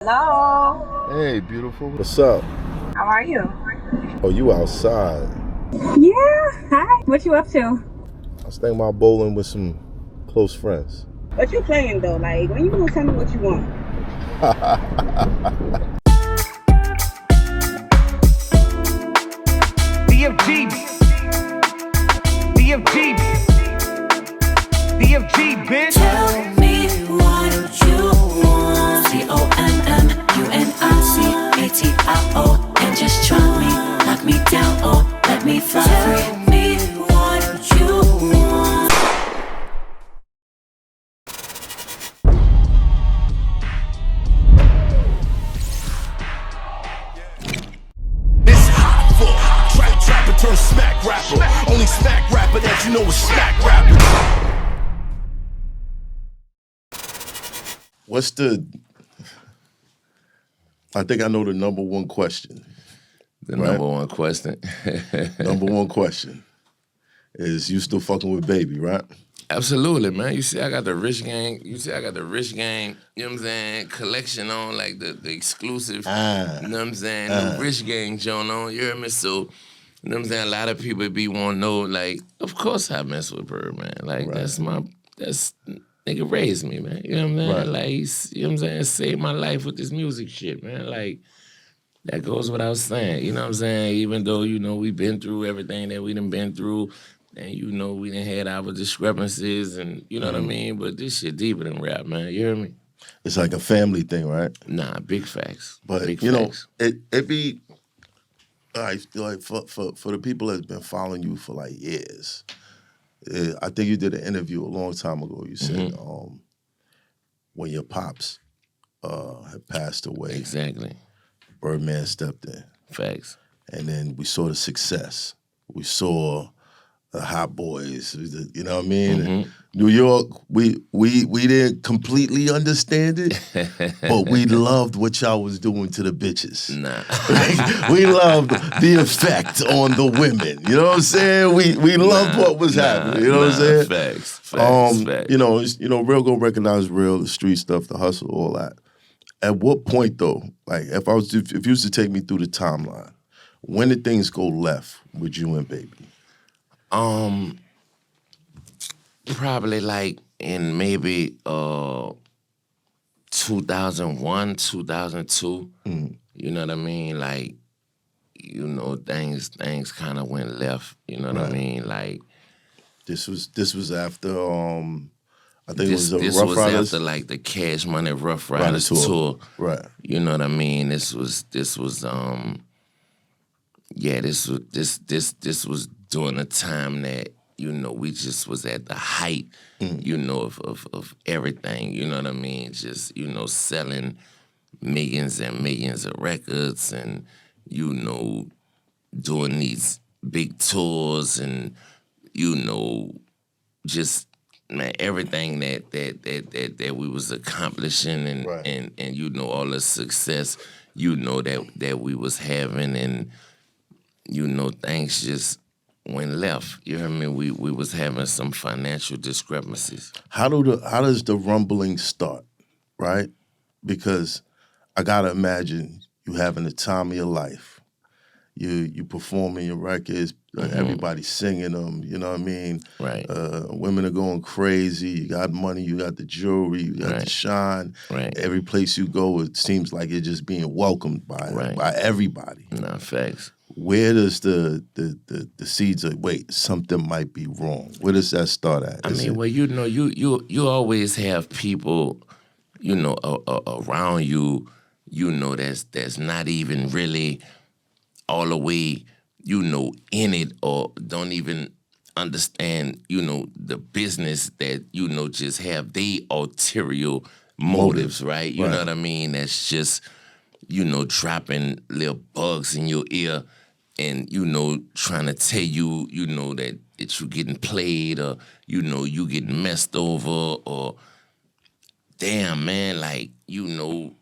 Hello. Hey, beautiful. What's up? How are you? Oh, you outside. Yeah. Hi. What you up to? I was thinking about bowling with some close friends. What you playing though? Like, when you gonna tell me what you want? BFG, BFG, BFG, bitch. Tell me what you want. COMMUNICATIO. And just try me, knock me down, or let me fly free. Tell me what you want. It's Hoffa, trapper turn smack rapper. Only smack rapper that you know is smack rapper. What's the... I think I know the number one question. The right? number one question. Number one question is, you still fucking with Baby, right? Absolutely, man. You see, I got the rich gang. You know what I'm saying? Collection on, like the exclusive. You know what I'm saying? The rich gang joint on. You hear me? So, you know what I'm saying? A lot of people be want to know, like, of course I mess with Birdman. Like, that's nigga raised me, man. You know what I'm saying? Right. Like, you know what I'm saying? Saved my life with this music shit, man. Like, that goes without saying. You know what I'm saying? Even though, you know, we been through everything that we done been through, and, you know, we done had our discrepancies, and, you know what I mean? But this shit deeper than rap, man. You hear me? It's like a family thing, right? Nah, big facts. But, big you facts. know, it be... like for the people that's been following you for, like, years, I think you did an interview a long time ago. You said when your pops had passed away, Exactly. Birdman stepped in. Facts. And then we saw the success. We saw the Hot Boys, you know what I mean? And New York, we didn't completely understand it, but we loved what y'all was doing to the bitches. Nah. We loved the effect on the women. You know what I'm saying? We loved what was happening. You know what I'm saying? Facts. You know, real gonna recognize real, the street stuff, the hustle, all that. At what point though, like if you was to take me through the timeline, when did things go left with you and Baby? Probably like in maybe 2001, 2002. You know what I mean? Like, you know, things kind of went left. You know what I mean? Like, this was after I think it was this Rough was Riders. after like the Cash Money Rough Riders tour. Right. You know what I mean? This was this was during a time that, you know, we just was at the height, you know, of everything, you know what I mean? Just, you know, selling millions and millions of records and, you know, doing these big tours and, you know, just, man, everything that we was accomplishing and you know, all the success, you know, that we was having, and, you know, things just went left. You heard me? We was having some financial discrepancies. How does the rumbling start, right? Because I gotta imagine you having the time of your life. You performing your records, everybody singing them, you know what I mean? Right. Women are going crazy, you got money, you got the jewelry, you got the shine. Right. Every place you go, it seems like you're just being welcomed by everybody. Nah, facts. Where does the seeds of, wait, something might be wrong? Where does that start at? Well, you know, you always have people, you know, around you, you know, that's not even really all the way, you know, in it, or don't even understand, you know, the business, that, you know, just have they ulterior motives, right? You know what I mean? That's just, you know, dropping little bugs in your ear and, you know, trying to tell you, you know, that you getting played, or, you know, you getting messed over, or, damn, man, like, you know,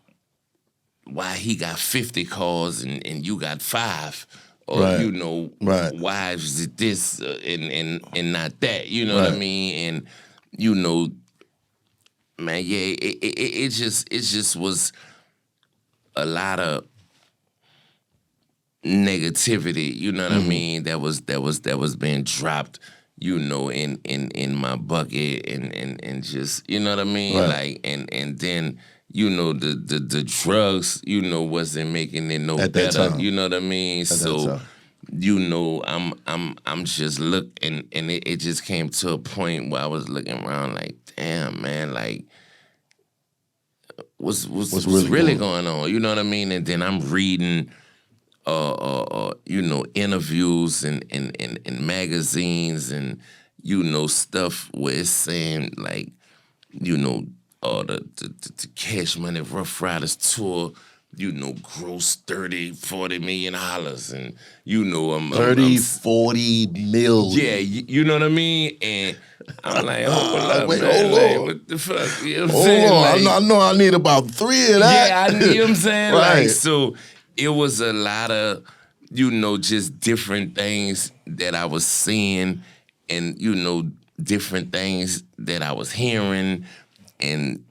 why he got 50 cars and you got 5, or, you know, why is it this and not that, you know what I mean? And, you know, man, yeah, it just was a lot of negativity, you know what I mean, that was being dropped, you know, in my bucket and just, you know what I mean? Right. Like and then, you know, the drugs, you know, wasn't making it no At that better. time. You know what I mean? At that So time. you know, I'm just looking, and it just came to a point where I was looking around like, damn, man, like, what's really going on? You know what I mean? And then I'm reading, you know, interviews and magazines and, you know, stuff where it's saying like, you know, the Cash Money Rough Riders tour, you know, gross $30-40 million, and you know, 30-40 million. Yeah, you know what I mean. And I'm like, hold up, wait, man, hold like, on. what the fuck? You know what I'm Hold saying? on, Like, I know I need about 3 of that. yeah, you know what I'm saying? Right. Like, so it was a lot of, you know, just different things that I was seeing and, you know, different things that I was hearing, and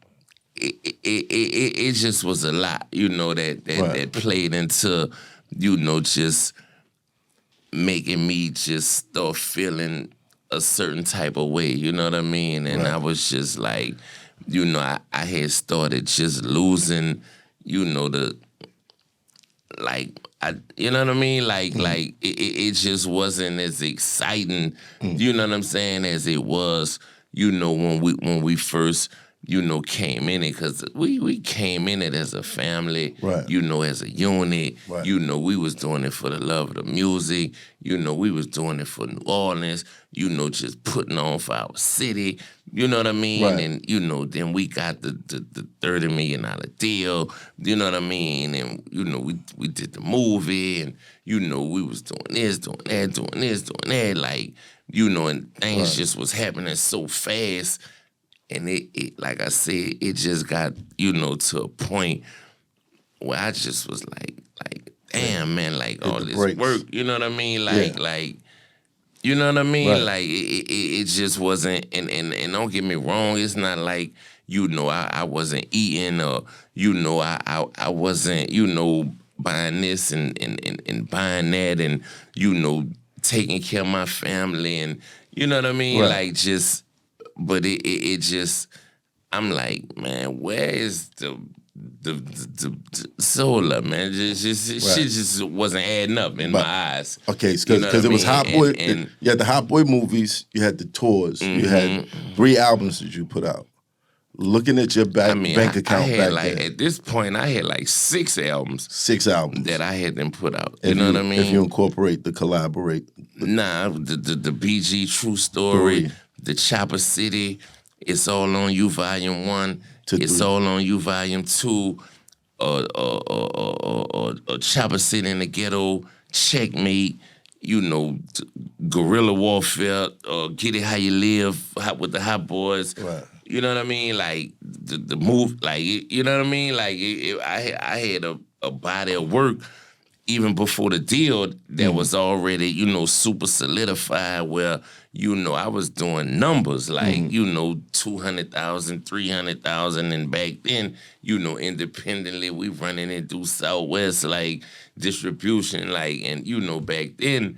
it just was a lot, you know, that played into, you know, just making me just start feeling a certain type of way, you know what I mean? And I was just like, you know, I had started just losing, you know, you know what I mean? Like it just wasn't as exciting, you know what I'm saying, as it was, you know, when we first, you know, came in it, because we came in it as a family, you know, as a unit. You know, we was doing it for the love of the music. You know, we was doing it for New Orleans, you know, just putting on for our city. You know what I mean? And, you know, then we got the $30 million deal, you know what I mean? And, you know, we did the movie, and, you know, we was doing this, doing that, doing this, doing that. Like, you know, and things just was happening so fast. And it, like I said, it just got, you know, to a point where I just was like, damn, man, like all this work, you know what I mean? Like, you know what I mean? Like it just wasn't, and don't get me wrong, it's not like, you know, I wasn't eating, or, you know, I wasn't, you know, buying this and buying that, and, you know, taking care of my family, and, you know what I mean? Like, just, but it just, I'm like, man, where is the solar, man? Shit just wasn't adding up in my eyes. Okay, because it was Hot Boy. You had the Hot Boy movies, you had the tours, you had 3 albums that you put out. Looking at your bank account back then. At this point, I had like 6 albums. 6 albums. That I had them put out. You know what I mean? If you incorporate the collaborate. Nah, the BG True Story, the Chopper City, It's All On You Volume 1, It's All On You Volume 2, Chopper City in the Ghetto, Checkmate, you know, Guerrilla Warfare, Get It How You Live with the Hot Boys. Right. You know what I mean? Like the move, like, you know what I mean? Like I had a body of work even before the deal that was already, you know, super solidified, where, you know, I was doing numbers like, you know, 200,000, 300,000, and back then, you know, independently we running it through Southwest, like, distribution, like, and, you know, back then,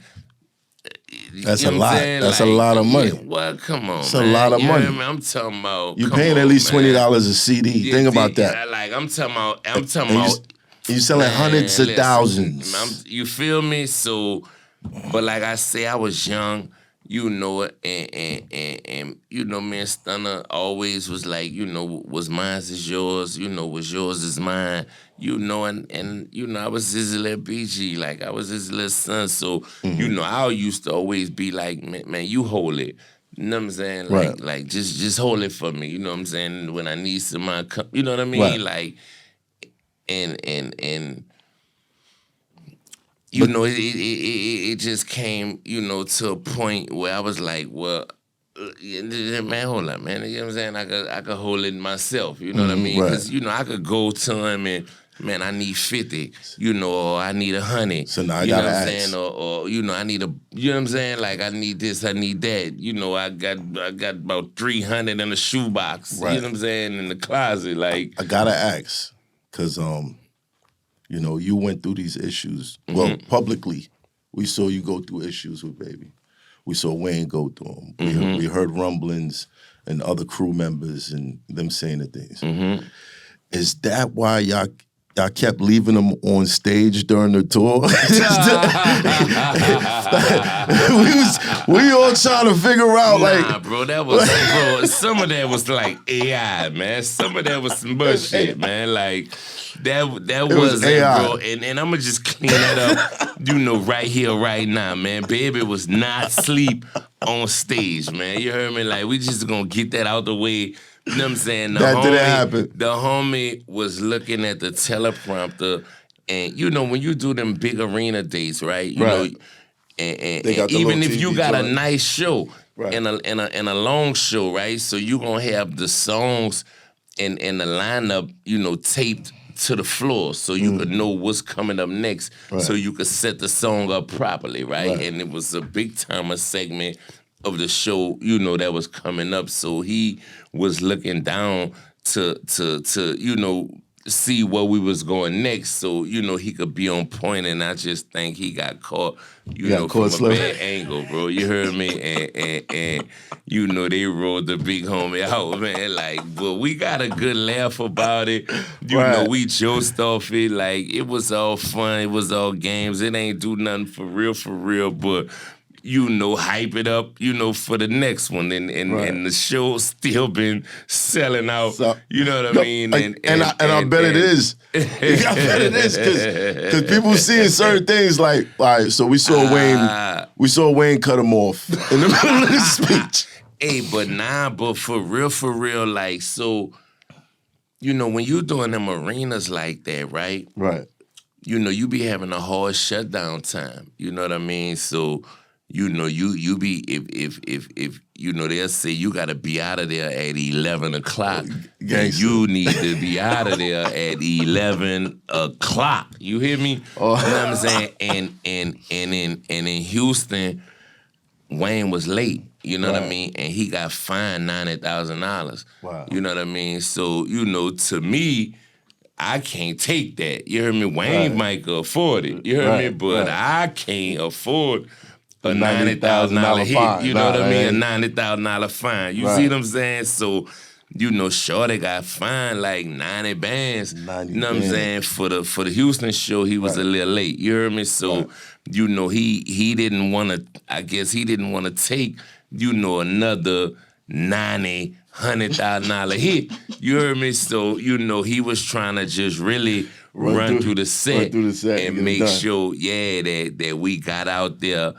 that's a lot. That's like, a lot of money. Yeah, well, come on, That's man. a lot of money. I'm talking about. You're paying at least $20 a CD. Think about that. Yeah, like I'm talking about. You selling hundreds of thousands. You feel me? So, but like I say, I was young, you know, and you know, man, Stunner always was like, you know, what's mine is yours, you know, what's yours is mine, you know, and you know, I was his little BG, like I was his little son, so you know, I used to always be like, man, you hold it. You know what I'm saying? Like just hold it for me, you know what I'm saying? When I need somebody come, you know what I mean? Like, and you know, it just came, you know, to a point where I was like, well, man, hold up, man. You know what I'm saying? I could hold it myself, you know what I mean? Because, you know, I could go to him and, man, I need 50, you know, or I need 100. So now I you know gotta what I'm ask. saying? Or, you know, I need you know what I'm saying? Like, I need this, I need that. You know, I got about 300 in the shoebox, you know what I'm saying, in the closet. Like, I gotta ask, because You know, you went through these issues. Well, publicly, we saw you go through issues with Baby. We saw Wayne go through them. We heard rumblings and other crew members and them saying the things. Is that why y'all kept leaving them on stage during the tour? we all trying to figure out, like, bro, that was bro. Some of that was like AI, man. Some of that was some bullshit, man. Like that wasn't, bro. And I'm gonna just clean that up, you know, right here, right now, man. Baby was not asleep on stage, man. You heard me? Like, we just gonna get that out the way. You know what I'm saying? That didn't happen. The homie was looking at the teleprompter, and you know when you do them big arena dates, right? You know, and even if you got a nice show and a long show, right? So you gonna have the songs and the lineup, you know, taped to the floor, so you could know what's coming up next, so you could set the song up properly, right? And it was a big timer segment of the show, you know, that was coming up. So he was looking down to you know, see where we was going next, so you know he could be on point. And I just think he got caught, you know, from a bad angle, bro. You heard me? And you know they rolled the big homie out, man. Like, but we got a good laugh about it. You know, we joked off it. Like, it was all fun. It was all games. It ain't do nothing for real, but you know, hype it up, you know, for the next one. And the show's still been selling out. So, you know what I mean? And I bet it is. I bet it is, because people seeing certain things like, all right, so we saw Wayne cut him off in the middle of the speech. Hey, but for real, like, so, you know, when you doing them arenas like that, right? Right. You know, you be having a hard shutdown time. You know what I mean? So, you know, you be, if you know, they'll say you got to be out of there at 11 o'clock. You need to be out of there at 11 o'clock. You hear me? Oh. You know what I'm saying? And in Houston, Wayne was late. You know what I mean? And he got fined $90,000. Wow. You know what I mean? So, you know, to me, I can't take that. You heard me? Wayne might could afford it. You heard me? But I can't afford a $90,000 hit. You know what I mean? A $90,000 fine. You see what I'm saying? So, you know, Shorty got fined like 90 bands. You know what I'm saying? For the Houston show, he was a little late. You heard me? So, you know, he didn't want to, I guess he didn't want to take, you know, another $100,000 hit. You heard me? So, you know, he was trying to just really run through the set and make sure, that we got out there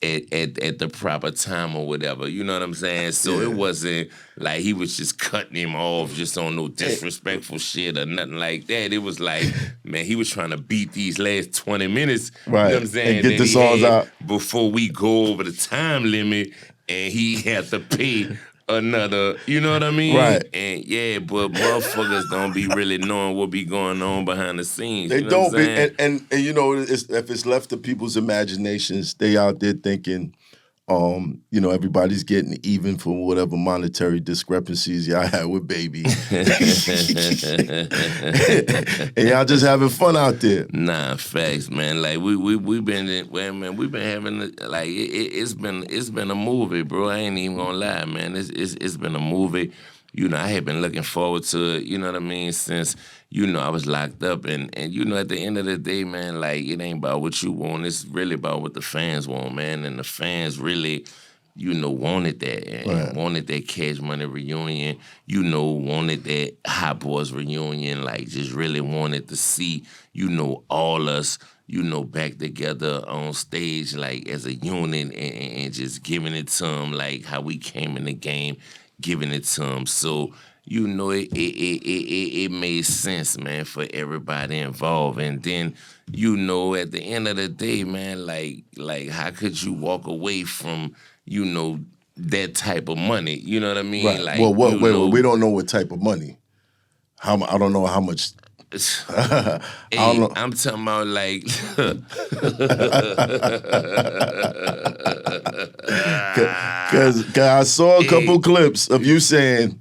at the proper time or whatever. You know what I'm saying? So it wasn't like he was just cutting him off just on no disrespectful shit or nothing like that. It was like, man, he was trying to beat these last 20 minutes. Right. You know what I'm saying? And get the songs out before we go over the time limit, and he had to pay another, you know what I mean? Right. And but motherfuckers don't be really knowing what be going on behind the scenes. They you know don't be, and you know, if it's left to people's imaginations, they out there thinking, you know, everybody's getting even for whatever monetary discrepancies y'all had with Baby. And y'all just having fun out there. Nah, facts, man. Like we've been having like it's been a movie, bro. I ain't even gonna lie, man. It's been a movie. You know, I had been looking forward to it, you know what I mean, since, you know, I was locked up. And you know, at the end of the day, man, like, it ain't about what you want. It's really about what the fans want, man. And the fans really, you know, wanted that. And wanted that Cash Money reunion. You know, wanted that Hot Boys reunion. Like, just really wanted to see, you know, all us, you know, back together on stage, like, as a unit and just giving it to them, like, how we came in the game, giving it to them. So, you know, it made sense, man, for everybody involved. And then, you know, at the end of the day, man, like how could you walk away from, you know, that type of money? You know what I mean? Right. Like, well, wait, we don't know what type of money. I don't know how much. I'm talking about like, because I saw a couple clips of you saying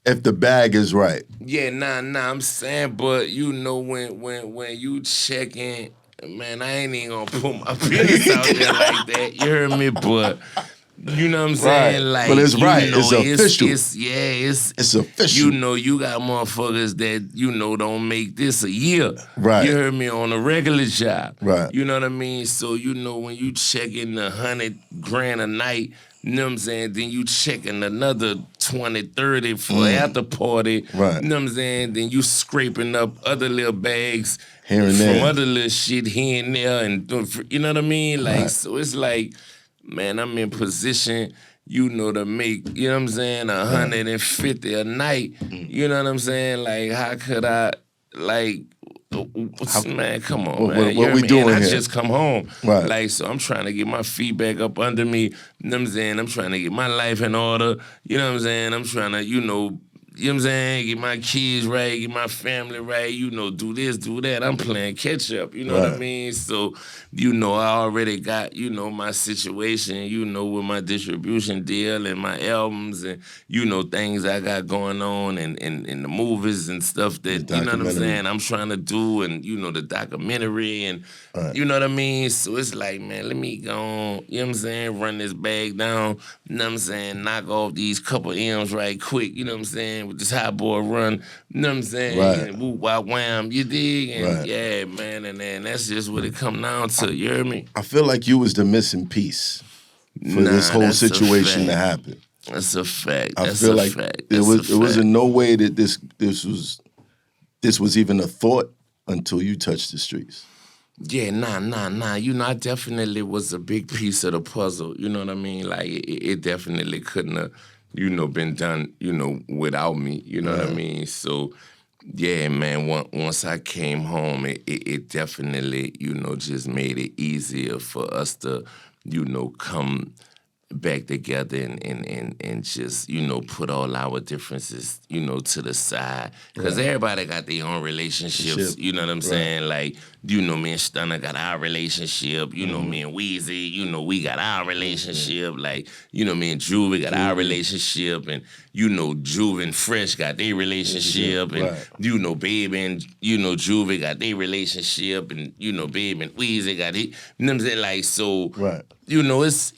If the bag is right. Yeah, nah, I'm saying, but you know when you checking, man, I ain't even gonna put my business out there like that. You heard me? But you know what I'm saying? Right. Like, But it's right. You know, It's official. It's official. You know, you got motherfuckers that, you know, don't make this a year. Right. You heard me? On a regular job. Right. You know what I mean? So, you know, when you checking the $100,000 a night, you know what I'm saying? Then you checking another 20, 30 for after party. Right. You know what I'm saying? Then you scraping up other little bags Here and from there. other little shit here and there. And you know what I mean? Like, Right. so it's like, man, I'm in position, you know, to make, you know what I'm saying, 150 a night. You know what I'm saying? Like, how could I, like, man, come on, man. What we doing I here? just come home. Right. Like, so I'm trying to get my feet back up under me. You know what I'm saying? I'm trying to get my life in order. You know what I'm saying? I'm trying to, you know what I'm saying? Get my kids right, get my family right, you know, do this, do that. I'm playing catch up, you know what I mean? So, you know, I already got, you know, my situation, you know, with my distribution deal and my albums and, you know, things I got going on and the movies and stuff that, you know what I'm saying, I'm trying to do and, you know, the documentary and, you know what I mean? So it's like, man, let me go on, you know what I'm saying, run this bag down, you know what I'm saying, knock off these couple M's right quick, you know what I'm saying, with this hot boy run, you know what I'm saying, Right. and whoop, wop, wham, you dig? And Right. yeah, man, and then that's just what it come down to, you hear me? I feel like you was the missing piece for Nah, this whole that's a situation to fact. happen. That's a fact. I That's feel a like fact. it That's was a it was fact. in no way that this was even a thought until you touched the streets. Yeah, nah. You know, I definitely was a big piece of the puzzle. You know what I mean? Like, it definitely couldn't have, you know, been done, you know, without me. You know what I mean? So, yeah, man, once I came home, it definitely, you know, just made it easier for us to, you know, come back together and just, you know, put all our differences, you know, to the side. Because everybody got their own relationships, you know what I'm saying? Like, you know, me and Stunner got our relationship, you know, me and Weezy, you know, we got our relationship. Like, you know, me and Juvie got our relationship. And, you know, Juve and Fresh got their relationship. And, you know, Baby and, you know, Juvie got their relationship. And, you know, Baby and Weezy got it. You know what I'm saying? Like, so, you know, it's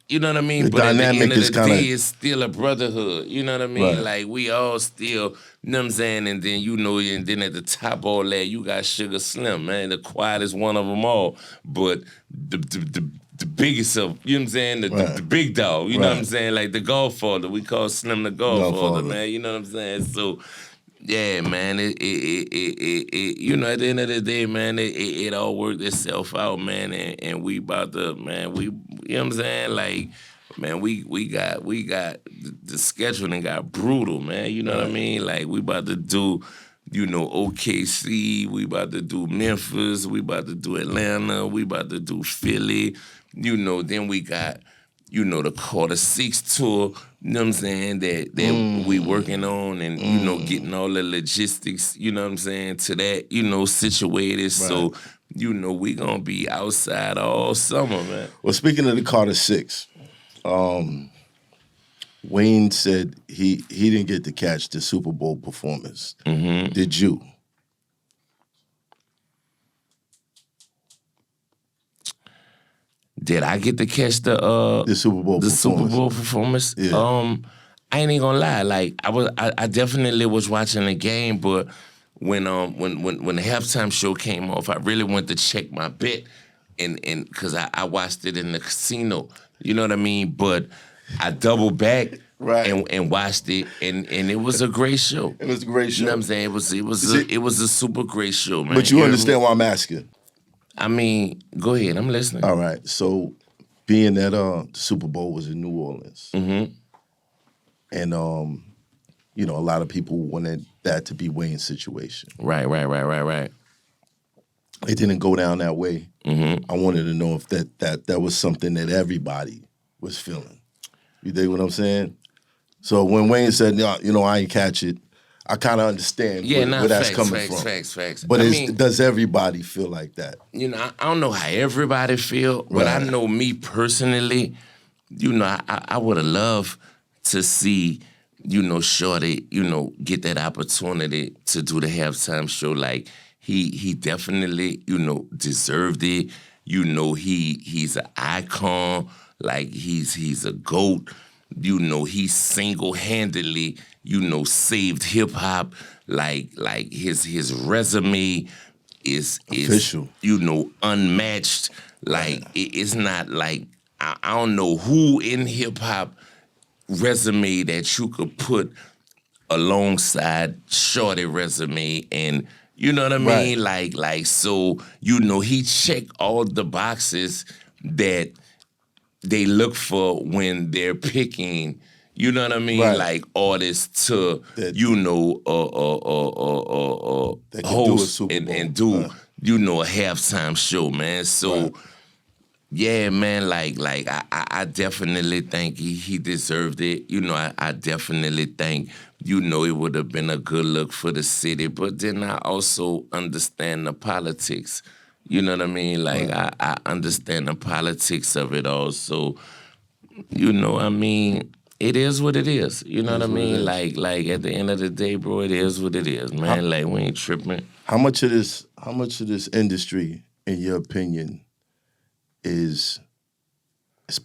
you know what I mean? The but at the dynamic end of is the kinda- day, it's still a brotherhood. You know what I mean? Right. Like, we all still, you know what I'm saying? And then, you know, and then at the top of all that, you got Sugar Slim, man. The quietest one of them all. But the biggest of, you know what I'm saying? The big dog, you know what I'm saying? Like the Godfather. We call Slim the Godfather, man. You know what I'm saying? So, yeah, man, it you know, at the end of the day, man, it all worked itself out, man, and we about to, man, we, you know what I'm saying, like, man, we got the scheduling got brutal, man, you know what I mean, like, we about to do, you know, OKC, we about to do Memphis, we about to do Atlanta, we about to do Philly, you know, then we got, you know, the Quarter 6 tour, you know what I'm saying, that we working on and, you know, getting all the logistics, you know what I'm saying, to that, you know, situated. So, you know, we gonna be outside all summer, man. Well, speaking of the Carter 6, Wayne said he didn't get to catch the Super Bowl performance. Did you? Did I get to catch the Super Bowl the performance? Super Bowl performance? Yeah. I ain't even gonna lie. Like I definitely was watching the game, but when the halftime show came off, I really went to check my bet, and because I watched it in the casino. You know what I mean? But I doubled back. And watched it, and it was a great show. It was a great show. You know what I'm saying? It was a super great show, man. But you understand why I'm asking? I mean, go ahead. I'm listening. All right. So, being that the Super Bowl was in New Orleans, and you know, a lot of people wanted that to be Wayne's situation. Right. It didn't go down that way. I wanted to know if that was something that everybody was feeling. You dig what I'm saying? So when Wayne said, you know, I ain't catch it, I kind of understand where that's coming from. Facts. But does everybody feel like that? You know, I don't know how everybody feel, but I know me personally, you know, I would have loved to see, Shorty, get that opportunity to do the halftime show. Like he definitely, deserved it. He's an icon. Like he's a GOAT. He single-handedly, saved hip hop. Like his resume is official. Unmatched. Like it's not like I don't know who in hip hop resume that you could put alongside Shorty resume, and you know what I mean? Like so, he checked all the boxes that they look for when they're picking, you know what I mean? Right. Like artists to, that host and do, a halftime show, man. So, yeah, man, like I definitely think he deserved it. I definitely think, it would have been a good look for the city. But then I also understand the politics. You know what I mean? Like, I understand the politics of it all. So, I mean, it is what it is. You know what I mean? Like at the end of the day, bro, it is what it is, man. Like, we ain't tripping. How much of this industry, in your opinion, is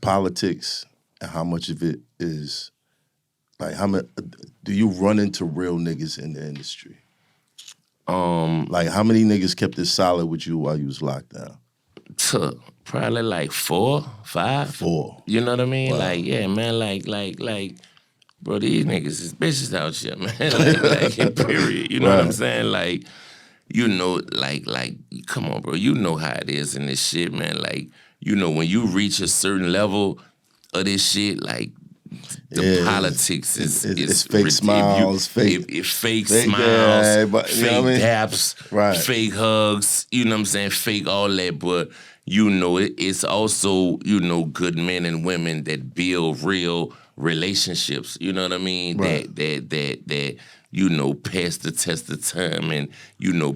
politics, and how much of it is, like, how much do you run into real niggas in the industry? Like, how many niggas kept it solid with you while you was locked down? Probably like 4, 5. 4. You know what I mean? Wow. Like, yeah, man, like, bro, these niggas is bitches out here, man. like period. You know what I'm saying? Like, like, come on, bro. You know how it is in this shit, man. Like, when you reach a certain level of this shit, like, the politics is fake smiles, fake smiles, fake daps, fake hugs, you know what I'm saying, fake all that, but it's also, good men and women that build real relationships, you know what I mean? Right. That pass the test of time and,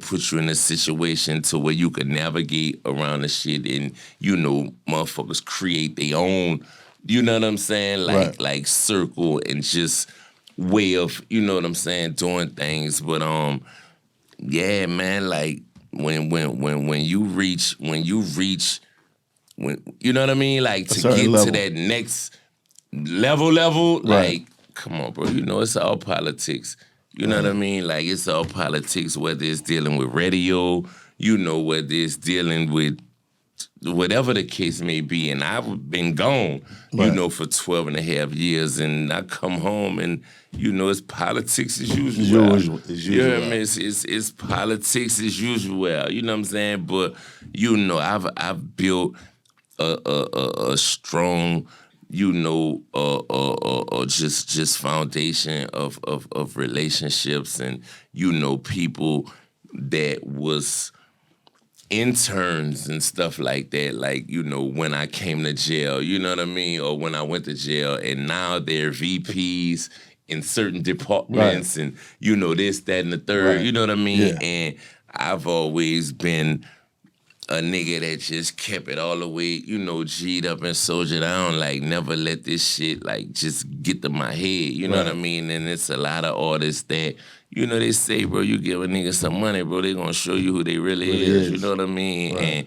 put you in a situation to where you can navigate around the shit and, motherfuckers create their own, you know what I'm saying? Like circle and just way of, you know what I'm saying, doing things. But yeah, man, like when you reach you know what I mean? Like to get to that next level, like, come on, bro, it's all politics. You know what I mean? Like, it's all politics, whether it's dealing with radio, whether it's dealing with whatever the case may be. And I've been gone, for 12 and a half years, and I come home and, it's politics as usual. You know what I mean? It's politics as usual. You know what I'm saying? But, I've built a strong, just foundation of relationships and, people that was interns and stuff like that, like, when I came to jail, you know what I mean? Or when I went to jail, and now they're VPs in certain departments and, this, that, and the third, you know what I mean? Yeah. And I've always been a nigga that just kept it all the way, G'd up and soldiered down, like, never let this shit, like, just get to my head, you know what I mean? And it's a lot of artists that, they say, bro, you give a nigga some money, bro, they gonna show you who they really is, you know what I mean? And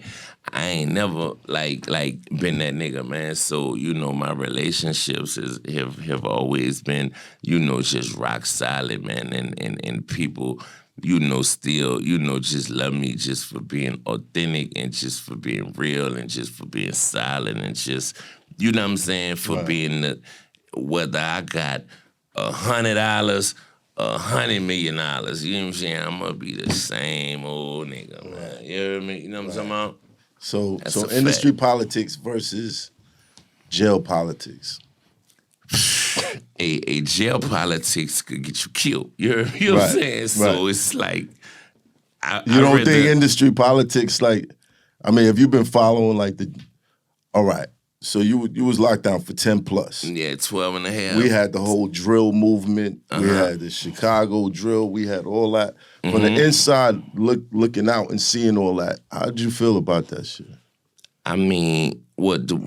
I ain't never, like been that nigga, man. So, my relationships have always been, just rock solid, man, and people, still, just love me just for being authentic and just for being real and just for being solid and just, you know what I'm saying, for being whether I got $100, $100 million, you know what I'm saying, I'm gonna be the same old nigga, man. You hear me? You know what I'm talking about? So industry politics versus jail politics. A jail politics could get you killed. You know what I'm saying? So it's like, you don't think industry politics, like, I mean, have you been following like all right, so you was locked down for 10 plus. Yeah, 12 and a half. We had the whole drill movement. We had the Chicago drill. We had all that. From the inside, looking out and seeing all that, how'd you feel about that shit? I mean,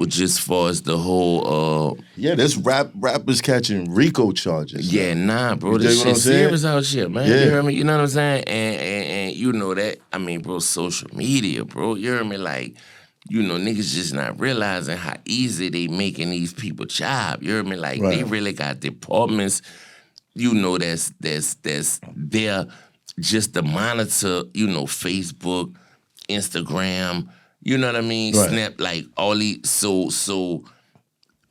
just far as the whole Yeah, this rappers catching RICO charges. yeah, nah, bro, You this dig what I'm shit saying? serious out here, man. Yeah. You hear me? You know what I'm saying? And you know that. I mean, bro, social media, bro. You hear me? Like, you know, niggas just not realizing how easy they making these people job. You hear me? Like, they really got departments, you know, that's there just to monitor, you know, Facebook, Instagram, you know what I mean? Right. Snap, like all these, so,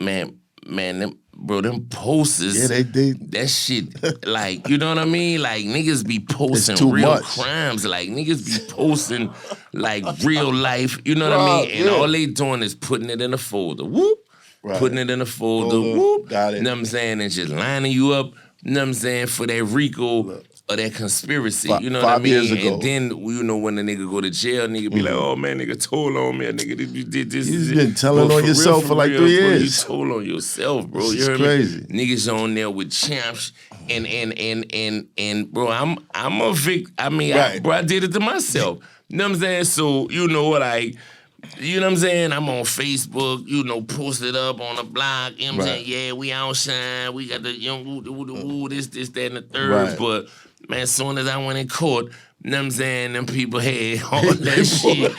man, them, bro, them posters, Yeah, they that shit, like, you know what I mean? Like, niggas be posting too real much. crimes. Like, niggas be posting, like, real life, you know what I mean? And yeah. all they doing is putting it in a folder. Whoop. Right. Putting it in a folder. Folder, Whoop. got it. You know what I'm saying? And just lining you up, you know what I'm saying, for that RICO or that conspiracy. You know what I 5 mean? years ago. And then, you know, when the nigga go to jail, nigga be like, oh, man, nigga told on me. Nigga, you did this. You've been telling Bro, on yourself for like 3 bro, years. you told on yourself, bro. This You is heard crazy. me? Niggas on there with champs and bro, I'm a victim. I mean, Right. I did it to myself. You know what I'm saying? So, you know what you know what I'm saying? I'm on Facebook, you know, posted up on the blog. You know what I'm saying? Yeah, we outshine. We got the this, that, and the third. Right. But, man, as soon as I went in court, you know what I'm saying? Them people had all that shit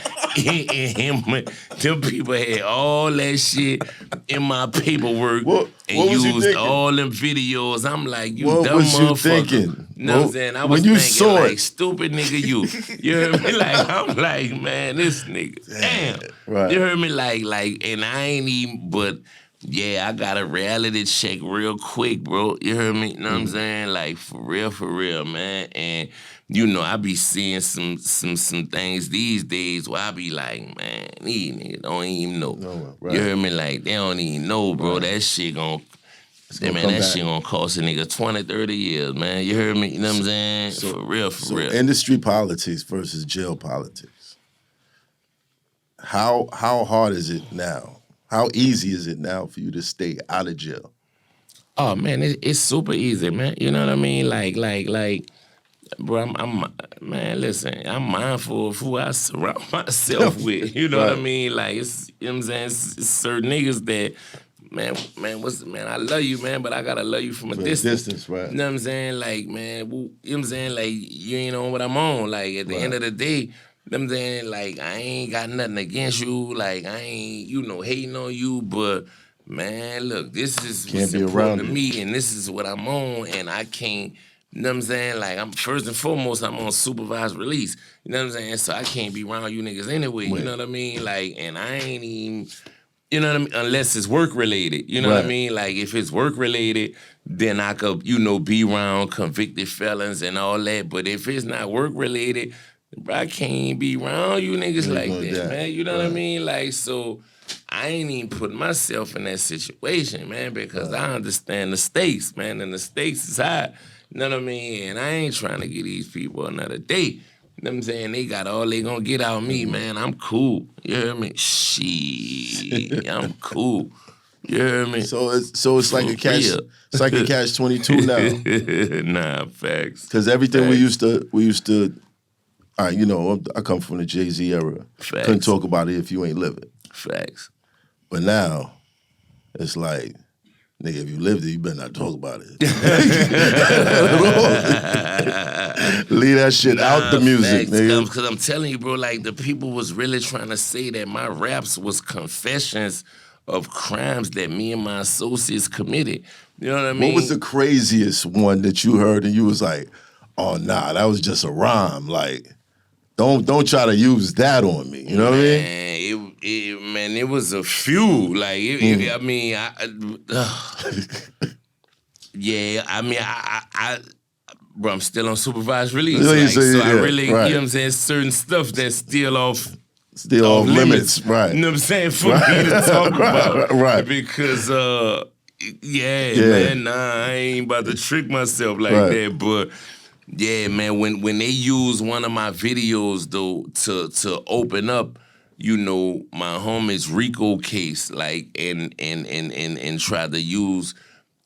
them people had all that shit in my paperwork What and was you used thinking? all them videos. I'm like, you What dumb was you motherfucker. thinking? You know what I'm Well, saying? I when was you thinking saw like, it- stupid nigga you. You heard me? Like, I'm like, man, this nigga, damn. Right. You heard me? Like, and I ain't even, but yeah, I got a reality check real quick, bro. You heard me? You know what I'm saying? Like, for real, man. And, you know, I be seeing some things these days where I be like, man, these niggas don't even know. No, right. You heard me? Like, they don't even know, bro. That shit gonna man, come that back. shit gonna cost a nigga 20, 30 years, man. You heard me? You know what I'm saying? For real. So industry politics versus jail politics. How hard is it now? How easy is it now for you to stay out of jail? Oh man, it's super easy, man. You know what I mean? Like, bro, I'm man. Listen, I'm mindful of who I surround myself with. You know what I Right. mean? Like, it's, you know what I'm saying? It's certain niggas that, man, I love you, man, but I gotta love you from a distance. Right. You know what I'm saying? Like, man, you know what I'm saying? Like, you ain't on what I'm on. Like, at the end of the day, you know what I'm saying? Like, I ain't got nothing against you. Like, I ain't, you know, hating on you, but, man, look, this is Can't what's be important to around me, and this is what I'm on, and I can't, you know what I'm saying? Like, I'm first and foremost, I'm on supervised release. You know what I'm saying? So I can't be around you niggas anyway. You know what I mean? Like, and I ain't even, you know what I mean? Unless it's work related. You know what I Right. mean? Like, if it's work related, then I could, you know, be around convicted felons and all that. But if it's not work related, bro, I can't be around you niggas You ain't like gonna that, die. man. You know what I Right. mean? Like, so I ain't even putting myself in that situation, man, because I understand the stakes, man, and the stakes is high. You know what I mean? And I ain't trying to give these people another day. You know what I'm saying? They got all they gonna get out of me, man. I'm cool. You hear me? Shit, I'm cool. You hear me? So it's like a For catch. real. It's like a catch 22 now. Nah, facts. Because everything we used to. All right, you know, I come from the Jay-Z era. Facts. Couldn't talk about it if you ain't living. Facts. But now, it's like, nigga, if you lived it, you better not talk about it. Leave that shit out the music, nigga. Because I'm telling you, bro, like, the people was really trying to say that my raps was confessions of crimes that me and my associates committed. You know what I mean? What was the craziest one that you heard and you was like, oh, nah, that was just a rhyme. Like, don't try to use that on me. You know what I mean? Man, it was a few. Like, I mean, yeah, I mean, bro, I'm still on supervised release. Yeah, Like, so so I yeah, really, right. you know what I'm saying, certain stuff that's still off limits, right. You know what I'm saying? For me to talk about. Right. Because, Yeah. man, nah, I ain't about to trick myself like Right. that. But, yeah, man, when they use one of my videos, though, to open up, you know, my homie's RICO case, like, and try to use,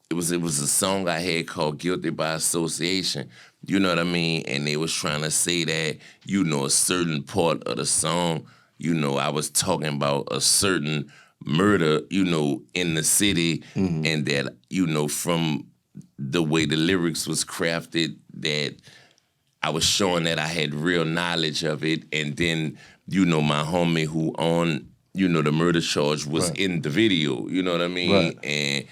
it was a song I had called Guilty by Association. You know what I mean? And they was trying to say that, you know, a certain part of the song, I was talking about a certain murder, in the city, and that, from the way the lyrics was crafted, that I was showing that I had real knowledge of it, and then, my homie who on, the murder charge was in the video, you know what I mean? Right. And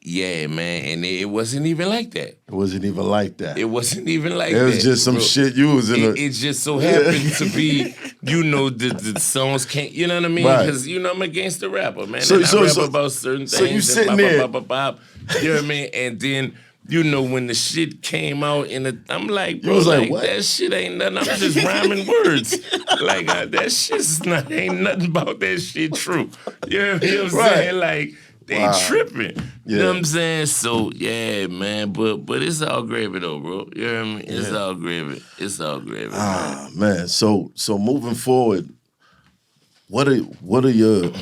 yeah, man, and it wasn't even like that. It wasn't even like that. It wasn't even like that. It was just some shit you was in. It just so happened to be, the songs can't, you know what I mean? Right. Because, I'm a gangster rapper, man. So- and so- I rap so- about certain things. so you and sitting bop, there- bop, bop, bop, you know what I mean? And then, when the shit came out, I'm like, bro, was like, what? that shit ain't nothing. I'm just rhyming words. Like, that shit's ain't nothing about that shit true. You know what I'm Right. saying? Like, they tripping. You know what I'm saying? So, yeah, man. But it's all gravy, though, bro. You know what I mean? It's all gravy. It's all gravy. Ah, man. So moving forward, what are your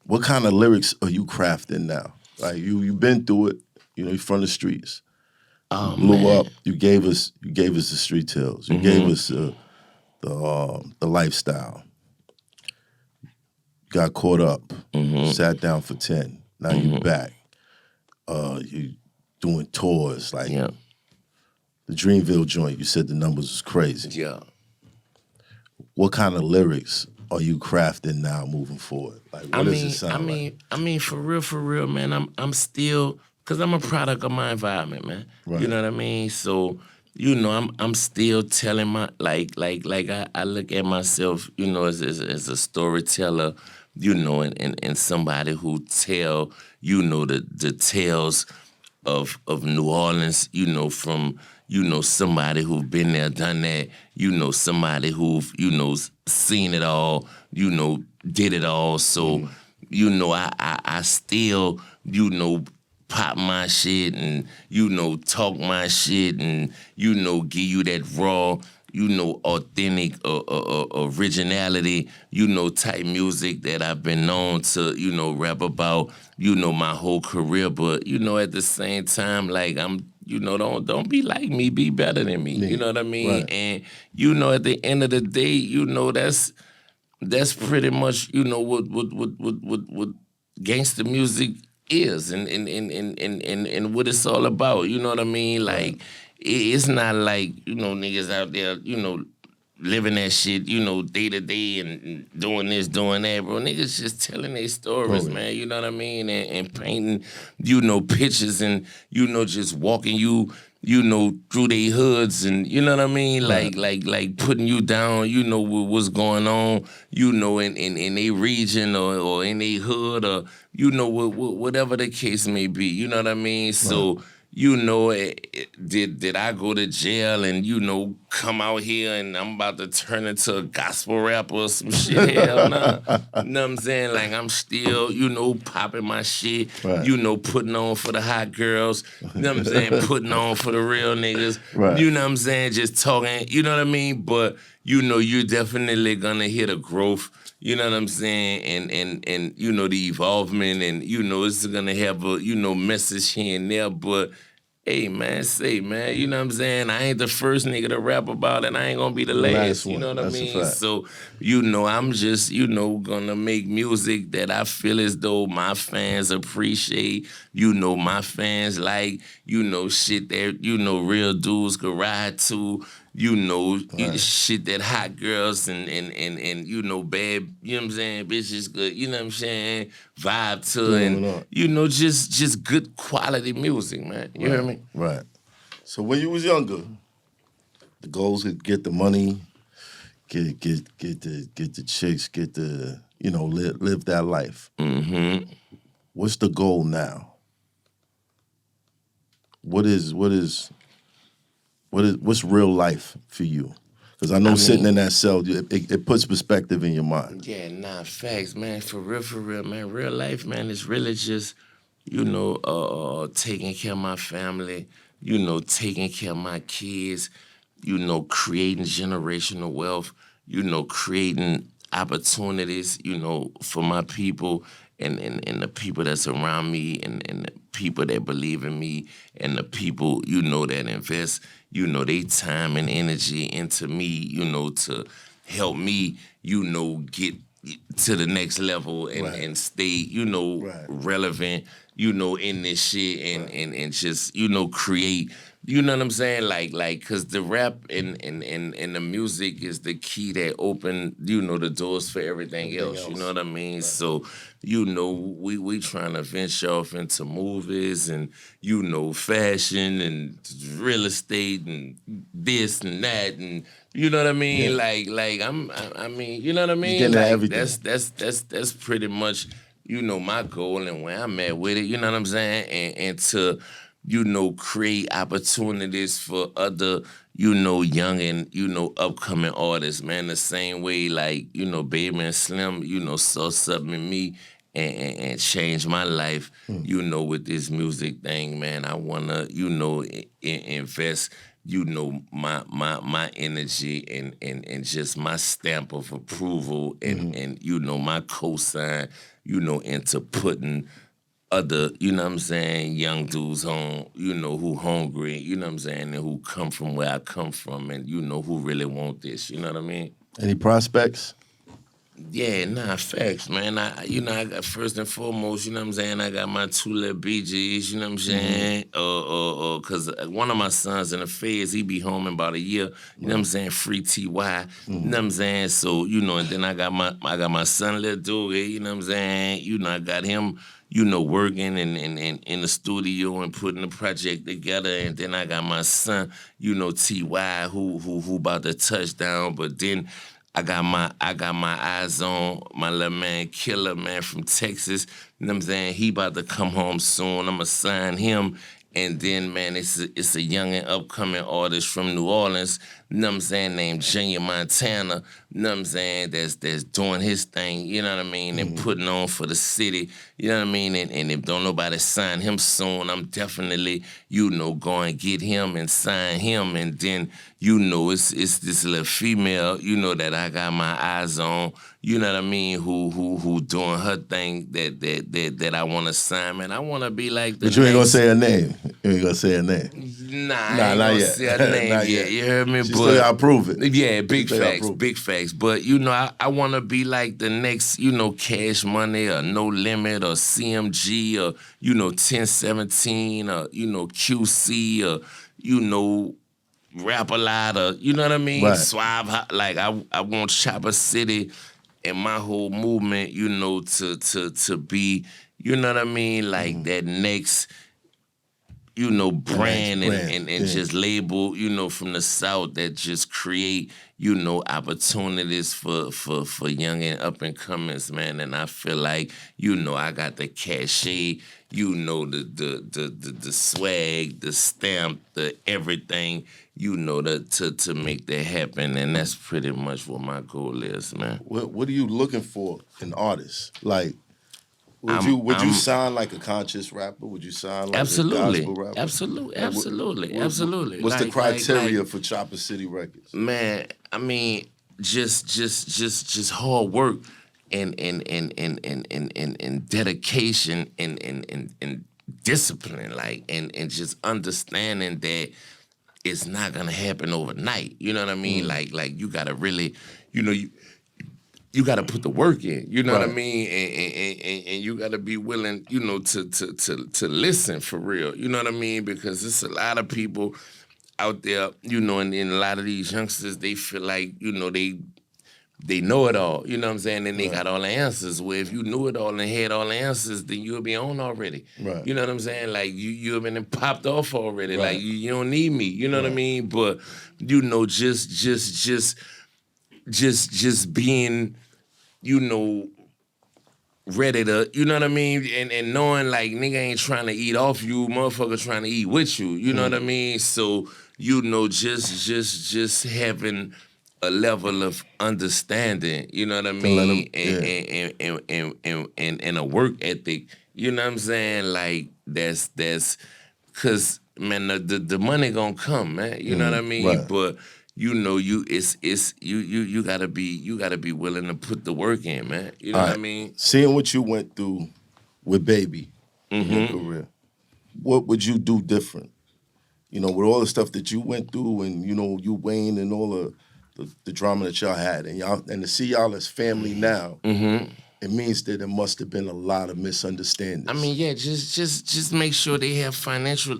what kind of lyrics are you crafting now? Like you've been through it. You're from the streets. Oh, Blew man. up. You gave us the street tales. You gave us the lifestyle. Got caught up. Sat down for 10. Now you back. You doing tours like Yeah. the Dreamville joint. You said the numbers was crazy. Yeah. What kind of lyrics are you crafting now moving forward? Like what does it sound like? I mean, for real, man. I'm still, cause I'm a product of my environment, man. Right. You know what I mean? So, I'm still telling my like I look at myself, as a storyteller, and somebody who tell, the tales of New Orleans, from somebody who've been there, done that, somebody who've, seen it all, did it all. So, I still, pop my shit and, talk my shit and, give you that raw, authentic originality, type music that I've been known to, rap about, my whole career. But, at the same time, like I'm, don't be like me, be better than me. You know what I mean? Right. And, at the end of the day, that's pretty much, what gangster music is and what it's all about. You know what I mean? Like, it's not like, niggas out there, living that shit, day to day and doing this, doing that, bro. Niggas just telling their stories, man. You know what I mean? And painting, pictures and, just walking you, through their hoods and, you know what I mean? Right. Like putting you down, with what's going on, in a region or in a hood or, whatever the case may be. You know what I mean? So, did I go to jail and, come out here and I'm about to turn into a gospel rapper or some shit? Hell nah. You know what I'm saying? Like, I'm still, popping my shit, Right. Putting on for the hot girls, you know what I'm saying? Putting on for the real niggas, Right. you know what I'm saying? Just talking, you know what I mean? But, you're definitely gonna hit a growth, you know what I'm saying? And the evolvement and, it's gonna have a, message here and there, but hey, man, you know what I'm saying? I ain't the first nigga to rap about it. I ain't gonna be the last, you one. know what That's I a mean? fact. So, I'm just, gonna make music that I feel as though my fans appreciate, my fans like, shit that, real dudes could ride to, shit that hot girls and bad, you know what I'm saying, bitches good, you know what I'm saying, vibe to, and, just good quality music, man. You hear me? Right. So when you was younger, the goals to get the money, get the chicks, get the live that life. Mm-hmm. What's the goal now? What's real life for you? Because I know sitting in that cell, it puts perspective in your mind. Yeah, nah, facts, man. For real, man. Real life, man, is really just, taking care of my family, taking care of my kids, creating generational wealth, creating opportunities, you know, for my people and the people that's around me and the people that believe in me and the people, you know, that invest, you know, their time and energy into me, you know, to help me, you know, get to the next level and stay, you know, relevant, you know, in this shit and just, you know, create. You know what I'm saying? Like, cause the rap and the music is the key that open, you know, the doors for everything else. You know what I mean? Right. So, you know, we trying to venture off into movies and, you know, fashion and real estate and this and that and you know what I mean? Yeah. Like I mean, you know what I mean? Getting like everything. That's pretty much, you know, my goal and where I'm at with it. You know what I'm saying? And to you know, create opportunities for other, you know, young and, you know, upcoming artists, man. The same way, like, you know, Baby and Slim, you know, saw something in me and changed my life, you know, with this music thing, man. I want to, you know, invest, you know, my energy and just my stamp of approval and you know, my cosign, you know, into putting other, you know what I'm saying, young dudes on, you know, who hungry, you know what I'm saying, and who come from where I come from and, you know, who really want this, you know what I mean? Any prospects? Yeah, nah, facts, man. I got first and foremost, you know what I'm saying, I got my two little BGs, you know what I'm saying, cause one of my sons in the feds, he be home in about a year, you know what I'm saying, free TY, you know what I'm saying, so, you know, and then I got my son, little Dogu, you know what I'm saying, you know, I got him, you know, working and in the studio and putting the project together. And then I got my son, you know, TY, who about to touch down. But then I got my eyes on my little man, Killer, man, from Texas. You know what I'm saying? He about to come home soon. I'ma sign him. And then, man, it's a young and upcoming artist from New Orleans, you know what I'm saying, named Junior Montana, you know what I'm saying, that's doing his thing, you know what I mean, and putting on for the city, you know what I mean, and if don't nobody sign him soon, I'm definitely, you know, going to get him and sign him, and then, you know, it's this little female, you know, that I got my eyes on, you know what I mean, who doing her thing that I want to sign, man. I want to be like the But you ain't going to say her name. You ain't going to say her name. Nah, I ain't going to say her name yet. You heard me? She still got to prove it. Yeah, big facts. But, you know, I want to be like the next, you know, Cash Money or No Limit or CMG or, you know, 1017 or, you know, QC or, you know, Rap a Lot or, you know what I mean? Right. Suave, like I want Chopper City and my whole movement, you know, to be, you know what I mean, like that next, you know, brand and just label, you know, from the South that just create, you know, opportunities for young and up and comers, man. And I feel like, you know, I got the cachet, you know, the swag, the stamp, the everything, you know, to make that happen. And that's pretty much what my goal is, man. What are you looking for in artists? Like, would you sound like a conscious rapper? Would you sound like a gospel rapper? Absolutely. What's the criteria for Chopper City Records? Man, I mean, just hard work and dedication and discipline, like and just understanding that it's not gonna happen overnight. You know what I mean? Like you gotta really, you know, you got to put the work in, you know what I mean, and you got to be willing, you know, to listen for real, you know what I mean, because there's a lot of people out there, you know, and a lot of these youngsters, they feel like, you know, they know it all, you know what I'm saying, and they got all the answers. Where if you knew it all and had all the answers, then you'll be on already. Right. You know what I'm saying? Like you have been popped off already. Right. Like you don't need me. You know what I mean? But you know, just being, you know, ready to, you know what I mean? And knowing like nigga ain't trying to eat off you, motherfucker trying to eat with you. You know what I mean? So, you know, just having a level of understanding, you know what I mean? And a work ethic, you know what I'm saying? Like that's cause man, the money gonna come, man. You know what I mean? Right. But you know, you gotta be willing to put the work in, man. You know what I mean? Seeing what you went through with Baby in your career, what would you do different? You know, with all the stuff that you went through, and you know, you Wayne and all the drama that y'all had, and to see y'all as family now, it means that there must have been a lot of misunderstandings. I mean, yeah, just make sure they have financial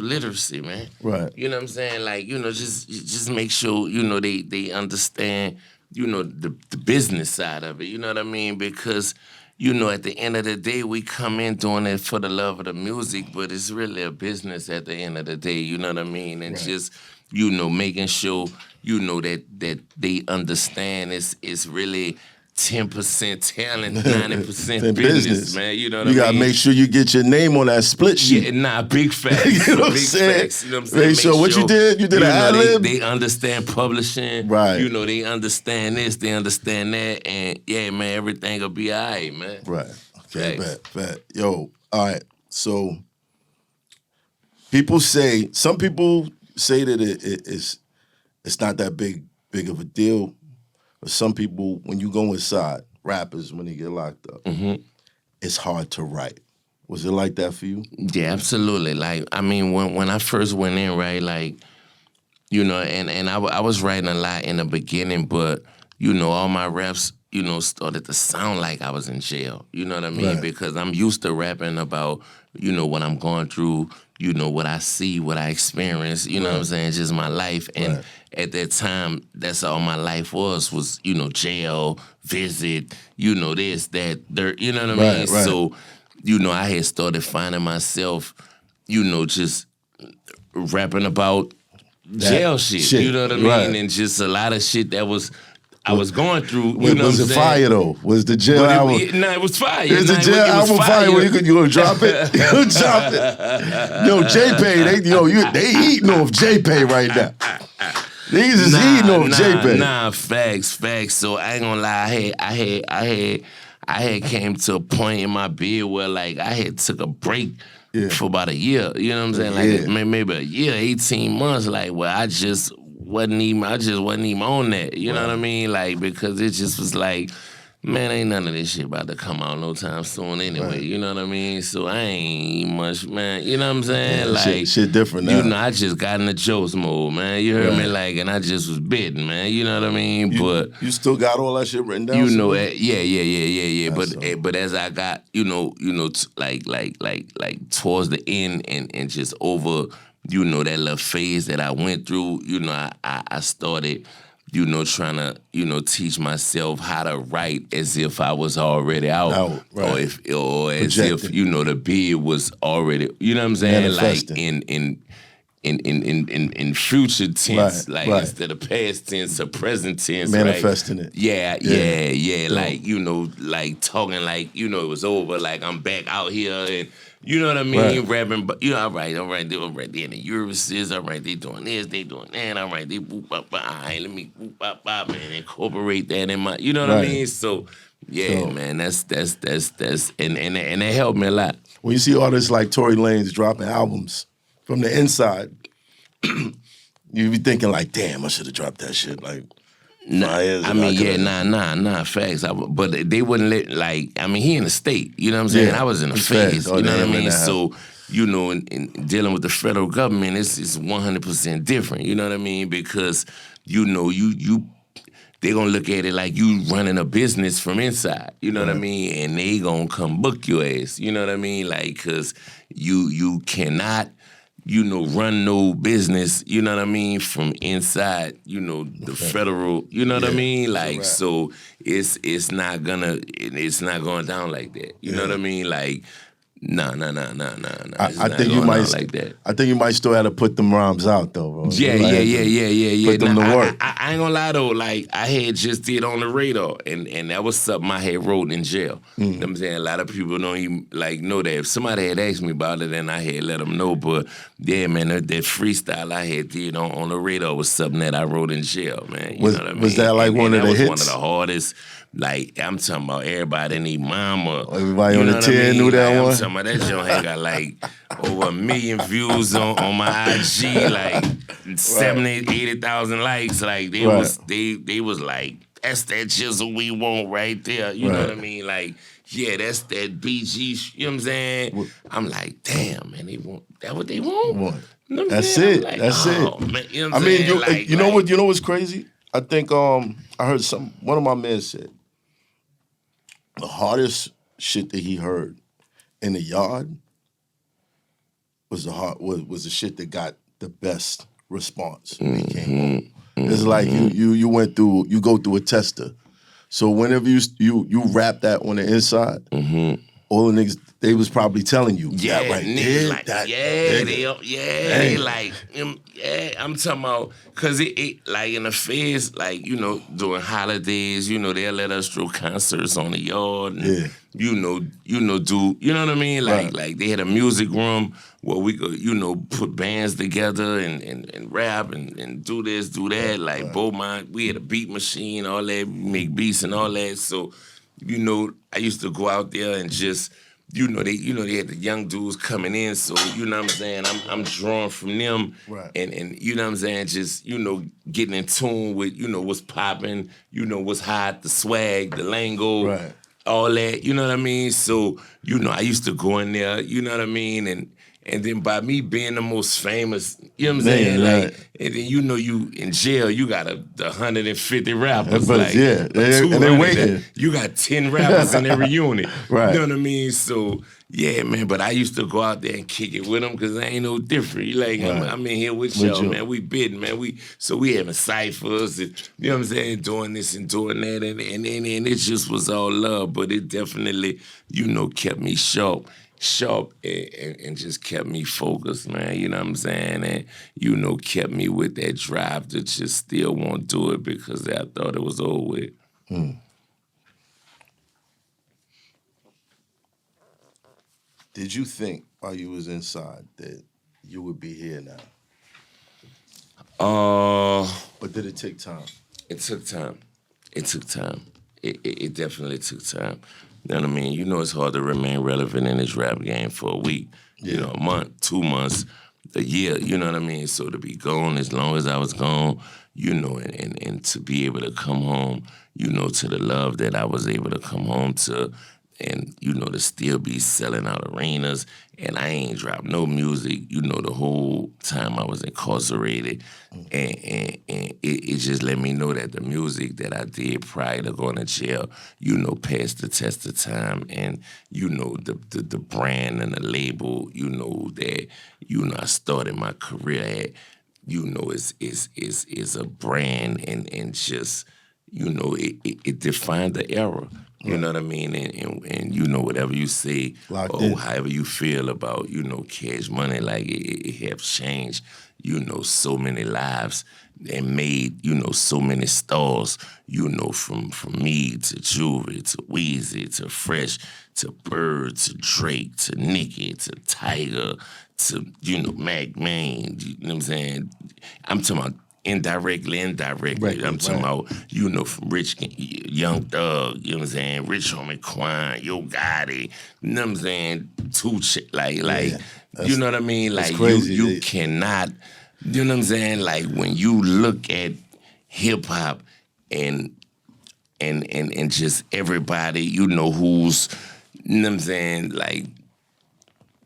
literacy, man. Right. You know what I'm saying? Like, you know, just make sure, you know, they understand, you know, the business side of it. You know what I mean? Because, you know, at the end of the day, we come in doing it for the love of the music, but it's really a business at the end of the day. You know what I mean? And just, you know, making sure, you know, that they understand it's really 10% talent, 90% business, man. You know what I mean? You gotta make sure you get your name on that split sheet. Yeah, nah, big facts. You know what I'm big saying? Facts. You know what I'm saying? Make sure what you did an ad-lib. They understand publishing. Right. You know, they understand this, they understand that, and yeah, man, everything will be all right, man. Right. Okay, Facts. bet. Yo, all right. So some people say that it's not that big of a deal. But some people, when you go inside, rappers, when they get locked up, it's hard to write. Was it like that for you? Yeah, absolutely. Like, I mean, when I first went in, right, like, you know, and I was writing a lot in the beginning, but, you know, all my raps, you know, started to sound like I was in jail. You know what I mean? Right. Because I'm used to rapping about, you know, what I'm going through, you know, what I see, what I experience, you know what I'm saying, just my life. And at that time, that's all my life was, you know, jail, visit, you know, this, that, there, you know what I mean? Right. So, you know, I had started finding myself, you know, just rapping about jail shit, you know what I mean? Right. And just a lot of shit that I was going through. Was it fire though? Was the jail album? It was fire. Is the jail album fire? Where you gonna drop it? You gonna drop it? Yo, J-Pay, they eating off J-Pay right now. These is eating off J-Pay. Nah, facts. So I ain't gonna lie. I had came to a point in my beard where like I had took a break for about a year. You know what I'm saying? Like maybe a year, 18 months. Like where I just wasn't even on that. You know what I mean? Like because it just was like, man, ain't none of this shit about to come out no time soon anyway. Right. You know what I mean? So I ain't much, man. You know what I'm saying? Yeah, like shit different now. You know, I just got in the jokes mode, man. You heard me? Like, and I just was bidding, man. You know what I mean? But you still got all that shit written down. You know, yeah. But as I got, like towards the end and just over, you know, that little phase that I went through, you know, I started, you know, trying to, you know, teach myself how to write as if I was already out right. or as if, you know, the beard was already, you know what I'm saying? Like in future tense, like instead of past tense or present tense. Manifesting it. Yeah. Like, you know, like talking like, you know, it was over, like I'm back out here and you know what I mean? Rapping, but you know, all right, they in the Eurosis, all right, they doing this, they doing that, all right, they boop, bop, bop, all right, let me boop, bop, bop, and incorporate that in my, you know what I mean? So, man, that's, and it helped me a lot. When you see artists like Tory Lanez dropping albums from the inside, you be thinking like, damn, I should have dropped that shit, like, Nah, facts. But they wouldn't let, like, I mean, he in the state, you know what I'm saying? I was in a phase, you know what I mean? So, you know, in dealing with the federal government, it's 100% different, you know what I mean? Because, you know, they gonna look at it like you running a business from inside, you know what I mean? And they gonna come book your ass, you know what I mean? Like, cause you cannot, you know, run no business, you know what I mean, from inside, you know, the federal, you know what I mean? Like, so it's not going down like that. You know what I mean? Like, nah. I think you might like that. I think you might still have to put them rhymes out though, bro. Yeah. Put them to work. I ain't gonna lie though, like I had just did On the Radar, and that was something I had wrote in jail. You know what I'm saying? A lot of people don't even like know that. If somebody had asked me about it, then I had let them know. But yeah, man, that freestyle I had did on the Radar was something that I wrote in jail, man. You know what I mean? Was that like one of the hits? One of the hardest. Like, I'm talking about everybody and their mama. Everybody on the 10 knew that one? I'm talking about that joint had got like over 1 million views on my IG, like 80,000 likes. Like they was like, that's that chisel we want right there. You know what I mean? Like, yeah, that's that BG. You know what I'm saying? I'm like, damn, man, they want that what they want. You know what That's it. Like, That's it. Man, you know what I'm saying? You know what's crazy? I think I heard one of my men said the hardest shit that he heard in the yard was the shit that got the best response when he came home. It's like you go through a tester. So whenever you rap that on the inside, all the niggas, they was probably telling you that right there. Like, I'm talking about, cause it like in the feds, like, you know, during holidays, you know, they'll let us throw concerts on the yard and do, you know what I mean? Like they had a music room where we could, you know, put bands together and rap and do this, do that. Like Beaumont, we had a beat machine, all that, make beats and all that. So, you know, I used to go out there and just, they had the young dudes coming in, so you know what I'm saying, I'm drawing from them, and you know what I'm saying, just, you know, getting in tune with, you know, what's popping, you know, what's hot, the swag, the lingo, all that, you know what I mean? So, you know, I used to go in there, you know what I mean, and then by me being the most famous, you know what I'm saying? Like, and then you know you in jail, you got the 150 rappers. Like, and they waiting. You got 10 rappers in every unit. You know what I mean? So, yeah, man, but I used to go out there and kick it with them because I ain't no different. You like, I'm in here with y'all, man. We bidding, man. We having ciphers, and, you know what I'm saying, doing this and doing that, and it just was all love, but it definitely, you know, kept me sharp and just kept me focused, man, you know what I'm saying? And, you know, kept me with that drive to just still want to do it because I thought it was over with. Did you think while you was inside that you would be here now? But did it take time? It took time. It definitely took time. You know what I mean? You know it's hard to remain relevant in this rap game for a week, you know, a month, 2 months, a year, you know what I mean? So to be gone as long as I was gone, you know, and to be able to come home, you know, to the love that I was able to come home to, and, you know, to still be selling out arenas, and I ain't dropped no music, you know, the whole time I was incarcerated, and it just let me know that the music that I did prior to going to jail, you know, passed the test of time, and, you know, the brand and the label, you know, that, you know, I started my career at, you know, is a brand, and just, you know, it defined the era. You know what I mean? And you know, whatever you say, however you feel about, you know, Cash Money, like it has changed, you know, so many lives and made, you know, so many stars, you know, from me to Juvie to Weezy to Fresh to Bird to Drake to Nicki to Tiger to, you know, Mac Main, you know what I'm saying? I'm talking about indirectly. I'm talking about, you know, from Rich, Young Thug, you know what I'm saying, Rich Homie Quan, Yo Gotti, you know what I'm saying, you know what I mean? Like, you cannot, you know what I'm saying? Like, when you look at hip-hop and just everybody, you know, who's, you know what I'm saying, like,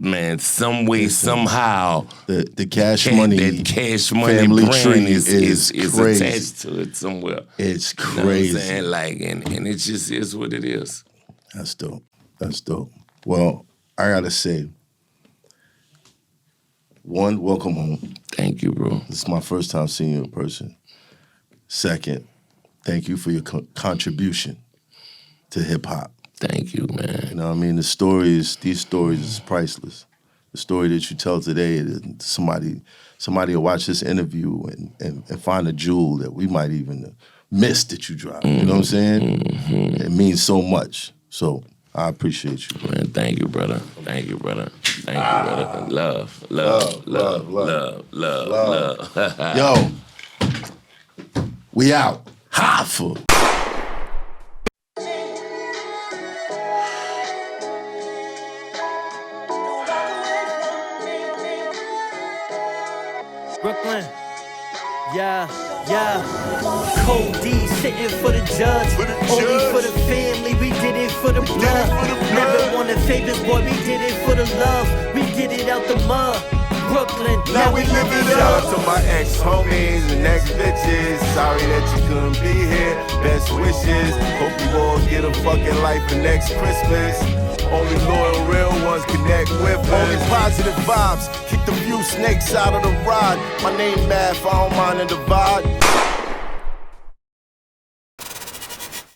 man, some way, somehow, the Cash Money, that Cash Money family brand tree is crazy. attached to it somewhere. It's crazy. You know what I'm saying? Like, and it just is what it is. That's dope. Well, I gotta say, one, welcome home. Thank you, bro. This is my first time seeing you in person. Second, thank you for your contribution to hip hop. Thank you, man. You know what I mean? These stories is priceless. The story that you tell today, somebody will watch this interview and find a jewel that we might even miss that you dropped. You know what I'm saying? It means so much. So I appreciate you. Man, thank you, brother. Thank you, brother. Love. Yo, we out. Hoffa. Brooklyn. Yeah. Cold D sitting for the judge. Only for the family, we did it for the blood. Never wanted favors, boy, we did it for the love. We did it out the mud. Brooklyn, now we live it up. Shout out to my ex-homies and ex-bitches. Sorry that you couldn't be here. Best wishes. Hope you all get a fucking life for next Christmas. Only loyal, real ones connect with us. Only positive vibes. Keep the few snakes out of the rod. My name Math, I don't mind the divide.